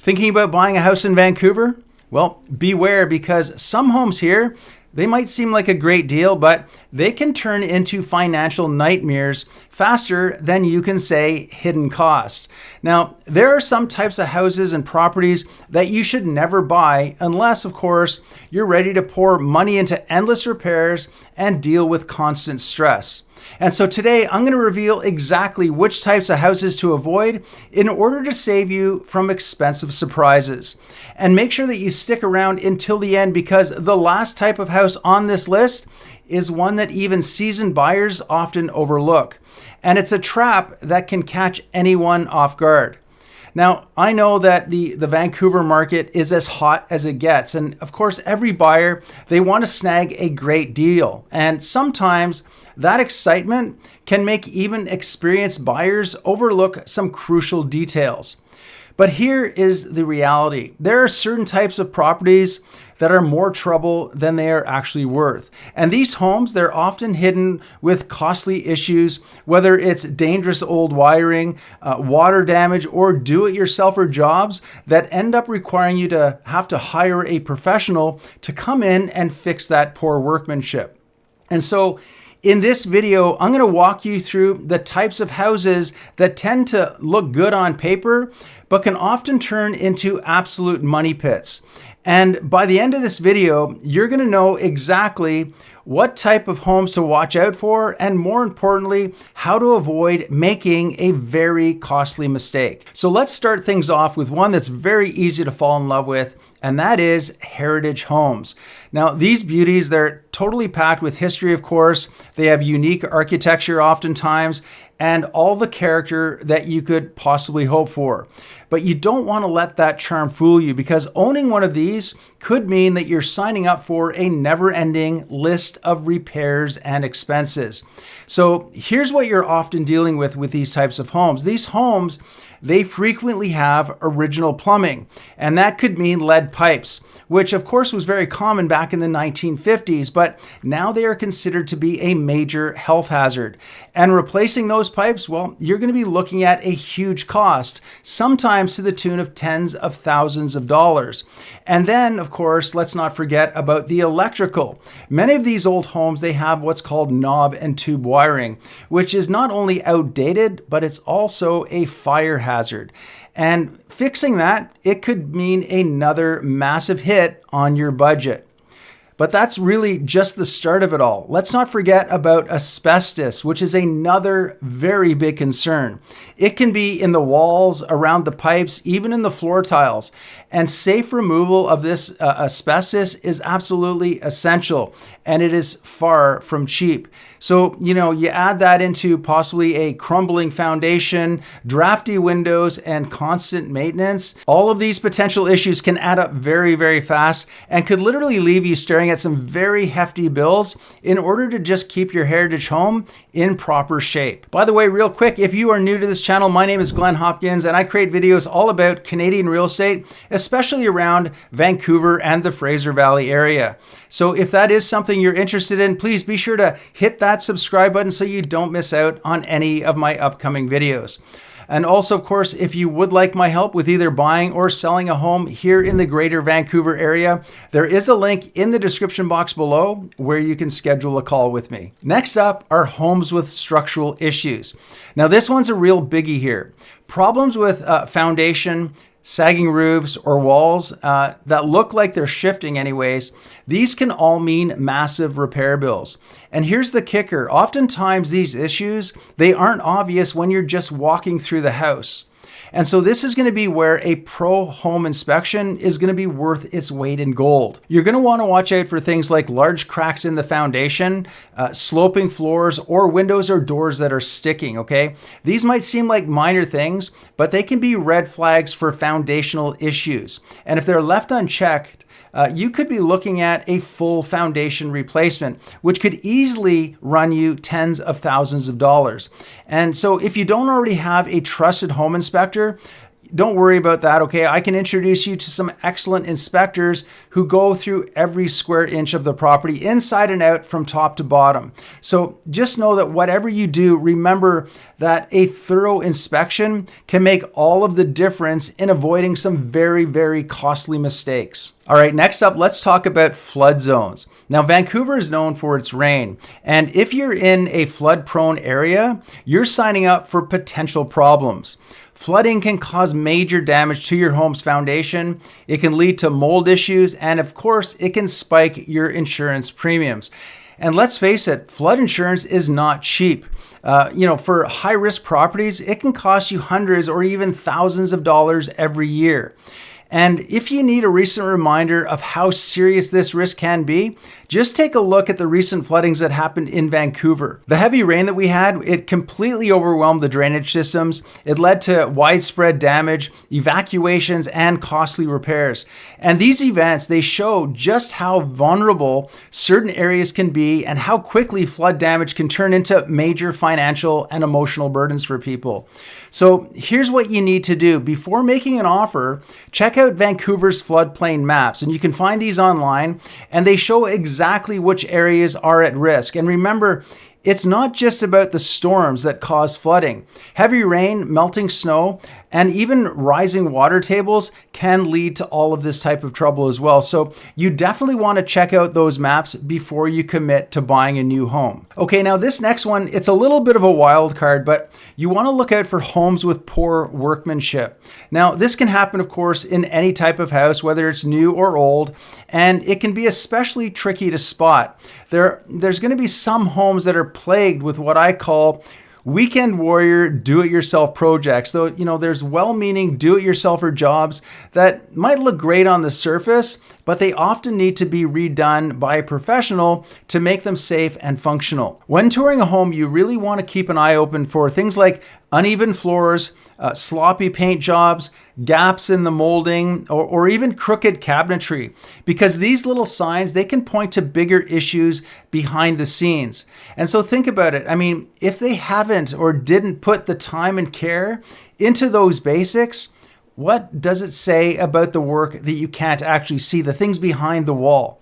Thinking about buying a house in Vancouver? Well, beware, because some homes here, they might seem like a great deal, but they can turn into financial nightmares faster than you can say hidden costs. Now, there are some types of houses and properties that you should never buy unless, of course, you're ready to pour money into endless repairs and deal with constant stress. And so today I'm going to reveal exactly which types of houses to avoid in order to save you from expensive surprises. And make sure that you stick around until the end, because the last type of house on this list is one that even seasoned buyers often overlook. And it's a trap that can catch anyone off guard. Now, I know that the Vancouver market is as hot as it gets. And of course, every buyer, they want to snag a great deal. And sometimes that excitement can make even experienced buyers overlook some crucial details. But here is the reality. There are certain types of properties that are more trouble than they are actually worth. And these homes, they're often hidden with costly issues, whether it's dangerous old wiring, water damage, or do-it-yourselfer jobs that end up requiring you to have to hire a professional to come in and fix that poor workmanship. And so in this video, I'm going to walk you through the types of houses that tend to look good on paper, but can often turn into absolute money pits. And by the end of this video, you're going to know exactly what type of homes to watch out for, and more importantly, how to avoid making a very costly mistake. So let's start things off with one that's very easy to fall in love with, and that is heritage homes. Now, these beauties, they're totally packed with history, of course. They have unique architecture oftentimes, and all the character that you could possibly hope for. But you don't want to let that charm fool you, because owning one of these could mean that you're signing up for a never-ending list of repairs and expenses. So here's what you're often dealing with these types of homes. These homes, they frequently have original plumbing, and that could mean lead pipes, which of course was very common back in the 1950s, but now they are considered to be a major health hazard. And replacing those pipes, well, you're going to be looking at a huge cost, sometimes to the tune of tens of thousands of dollars. And then, of course, let's not forget about the electrical. Many of these old homes, they have what's called knob and tube wiring, which is not only outdated, but it's also a fire hazard. And fixing that, it could mean another massive hit on your budget. But that's really just the start of it all. Let's not forget about asbestos, which is another very big concern. It can be in the walls, around the pipes, even in the floor tiles. And safe removal of this asbestos is absolutely essential, and it is far from cheap. So, you add that into possibly a crumbling foundation, drafty windows, and constant maintenance. All of these potential issues can add up very, very fast and could literally leave you staring at some very hefty bills in order to just keep your heritage home in proper shape. By the way, real quick, if you are new to this channel, my name is Glen Hopkins, and I create videos all about Canadian real estate, especially around Vancouver and the Fraser Valley area. So if that is something you're interested in, please be sure to hit that subscribe button so you don't miss out on any of my upcoming videos. And also, of course, if you would like my help with either buying or selling a home here in the greater Vancouver area, there is a link in the description box below where you can schedule a call with me. Next up are homes with structural issues. Now, this one's a real biggie here. Problems with foundation, sagging roofs, or walls that look like they're shifting anyways, these can all mean massive repair bills. And here's the kicker. Oftentimes these issues, they aren't obvious when you're just walking through the house. And so this is going to be where a pro home inspection is going to be worth its weight in gold. You're going to want to watch out for things like large cracks in the foundation, sloping floors, or windows or doors that are sticking, okay? These might seem like minor things, but they can be red flags for foundational issues. And if they're left unchecked, you could be looking at a full foundation replacement, which could easily run you tens of thousands of dollars. And so if you don't already have a trusted home inspector, don't worry about that, okay? I can introduce you to some excellent inspectors who go through every square inch of the property inside and out from top to bottom. So just know that whatever you do, remember that a thorough inspection can make all of the difference in avoiding some very, very costly mistakes. All right, next up, let's talk about flood zones. Now, Vancouver is known for its rain, and if you're in a flood-prone area, you're signing up for potential problems. Flooding can cause major damage to your home's foundation. It can lead to mold issues, and of course, it can spike your insurance premiums. And let's face it, flood insurance is not cheap. For high-risk properties, it can cost you hundreds or even thousands of dollars every year. And if you need a recent reminder of how serious this risk can be, just take a look at the recent floodings that happened in Vancouver. The heavy rain that we had, it completely overwhelmed the drainage systems. It led to widespread damage, evacuations, and costly repairs. And these events, they show just how vulnerable certain areas can be and how quickly flood damage can turn into major financial and emotional burdens for people. So here's what you need to do. Before making an offer, check out Vancouver's floodplain maps, and you can find these online, and they show exactly which areas are at risk. And remember, it's not just about the storms that cause flooding. Heavy rain, melting snow, and even rising water tables can lead to all of this type of trouble as well. So you definitely want to check out those maps before you commit to buying a new home. Okay, now this next one, it's a little bit of a wild card, but you want to look out for homes with poor workmanship. Now, this can happen, of course, in any type of house, whether it's new or old, and it can be especially tricky to spot. There's going to be some homes that are plagued with what I call weekend warrior do-it-yourself projects. So, there's well-meaning do-it-yourselfer jobs that might look great on the surface, but they often need to be redone by a professional to make them safe and functional. When touring a home, you really want to keep an eye open for things like uneven floors, sloppy paint jobs, gaps in the molding, or even crooked cabinetry, because these little signs, they can point to bigger issues behind the scenes. And so think about it. I mean, if they haven't or didn't put the time and care into those basics, what does it say about the work that you can't actually see, the things behind the wall?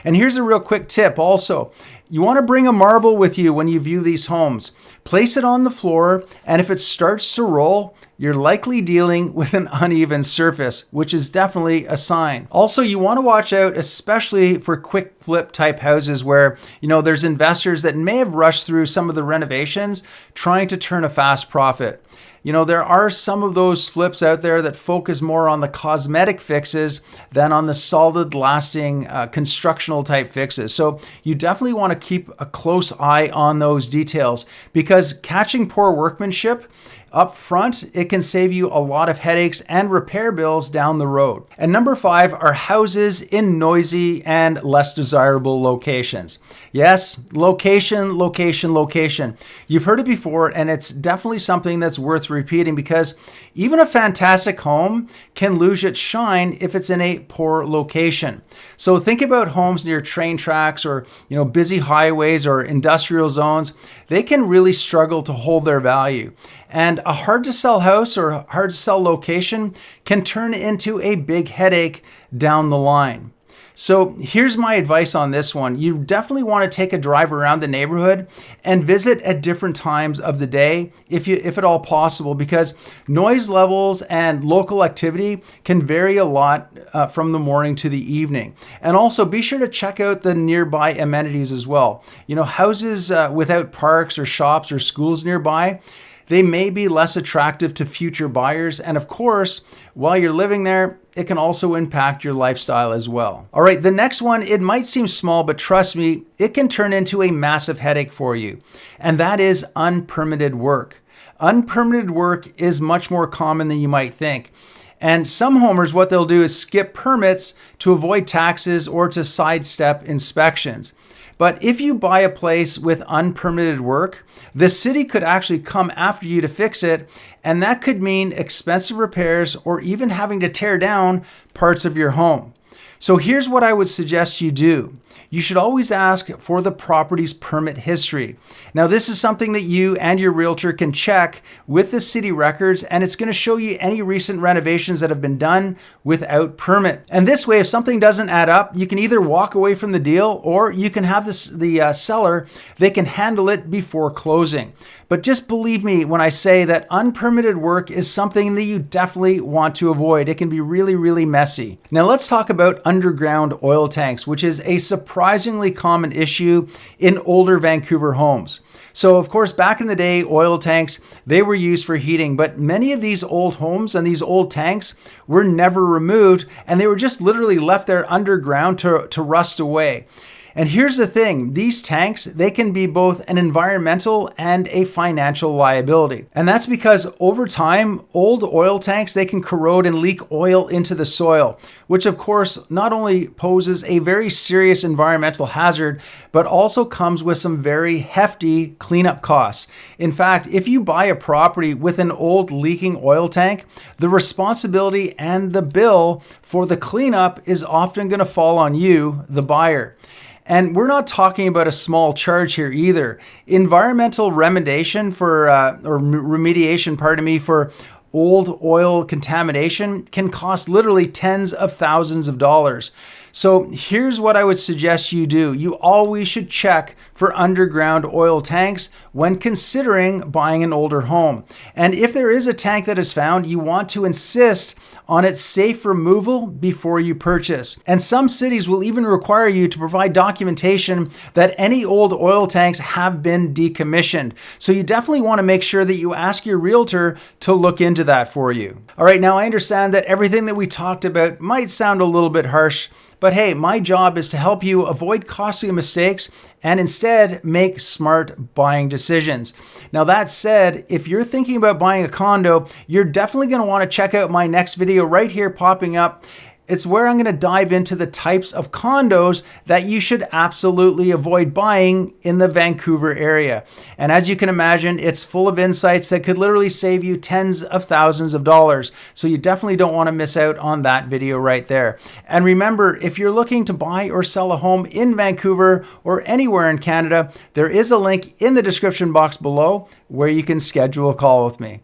And here's a real quick tip also. You want to bring a marble with you when you view these homes. Place it on the floor, and if it starts to roll, you're likely dealing with an uneven surface, which is definitely a sign. Also, you want to watch out, especially for quick flip type houses where, there's investors that may have rushed through some of the renovations trying to turn a fast profit. There are some of those flips out there that focus more on the cosmetic fixes than on the solid, lasting, constructional type fixes. So you definitely want to keep a close eye on those details, because catching poor workmanship up front, it can save you a lot of headaches and repair bills down the road. And number 5 are houses in noisy and less desirable locations. Yes, location, location, location. You've heard it before, and it's definitely something that's worth repeating, because even a fantastic home can lose its shine if it's in a poor location. So think about homes near train tracks or, busy highways or industrial zones. They can really struggle to hold their value. And a hard to sell house or hard to sell location can turn into a big headache down the line. So here's my advice on this one. You definitely want to take a drive around the neighborhood and visit at different times of the day, if at all possible, because noise levels and local activity can vary a lot from the morning to the evening. And also be sure to check out the nearby amenities as well. Houses without parks or shops or schools nearby, they may be less attractive to future buyers. And of course, while you're living there, it can also impact your lifestyle as well. All right, the next one, it might seem small, but trust me, it can turn into a massive headache for you. And that is unpermitted work. Unpermitted work is much more common than you might think. And some homers, what they'll do is skip permits to avoid taxes or to sidestep inspections. But if you buy a place with unpermitted work, the city could actually come after you to fix it, and that could mean expensive repairs or even having to tear down parts of your home. So here's what I would suggest you do. You should always ask for the property's permit history. Now, this is something that you and your realtor can check with the city records, and it's going to show you any recent renovations that have been done without permit. And this way, if something doesn't add up, you can either walk away from the deal, or you can have the seller, they can handle it before closing. But just believe me when I say that unpermitted work is something that you definitely want to avoid. It can be really, really messy. Now let's talk about underground oil tanks, which is a surprisingly common issue in older Vancouver homes. So of course, back in the day, oil tanks, they were used for heating, but many of these old homes and these old tanks were never removed, and they were just literally left there underground to rust away. And here's the thing, these tanks, they can be both an environmental and a financial liability. And that's because over time, old oil tanks, they can corrode and leak oil into the soil, which of course not only poses a very serious environmental hazard, but also comes with some very hefty cleanup costs. In fact, if you buy a property with an old leaking oil tank, the responsibility and the bill for the cleanup is often going to fall on you, the buyer. And we're not talking about a small charge here either. Environmental remediation for old oil contamination can cost literally tens of thousands of dollars. So here's what I would suggest you do. You always should check for underground oil tanks when considering buying an older home. And if there is a tank that is found, you want to insist on its safe removal before you purchase. And some cities will even require you to provide documentation that any old oil tanks have been decommissioned. So you definitely want to make sure that you ask your realtor to look into that for you. All right, now I understand that everything that we talked about might sound a little bit harsh, but hey, my job is to help you avoid costly mistakes and instead make smart buying decisions. Now that said, if you're thinking about buying a condo, you're definitely going to want to check out my next video right here popping up. It's where I'm going to dive into the types of condos that you should absolutely avoid buying in the Vancouver area. And as you can imagine, it's full of insights that could literally save you tens of thousands of dollars. So you definitely don't want to miss out on that video right there. And remember, if you're looking to buy or sell a home in Vancouver or anywhere in Canada, there is a link in the description box below where you can schedule a call with me.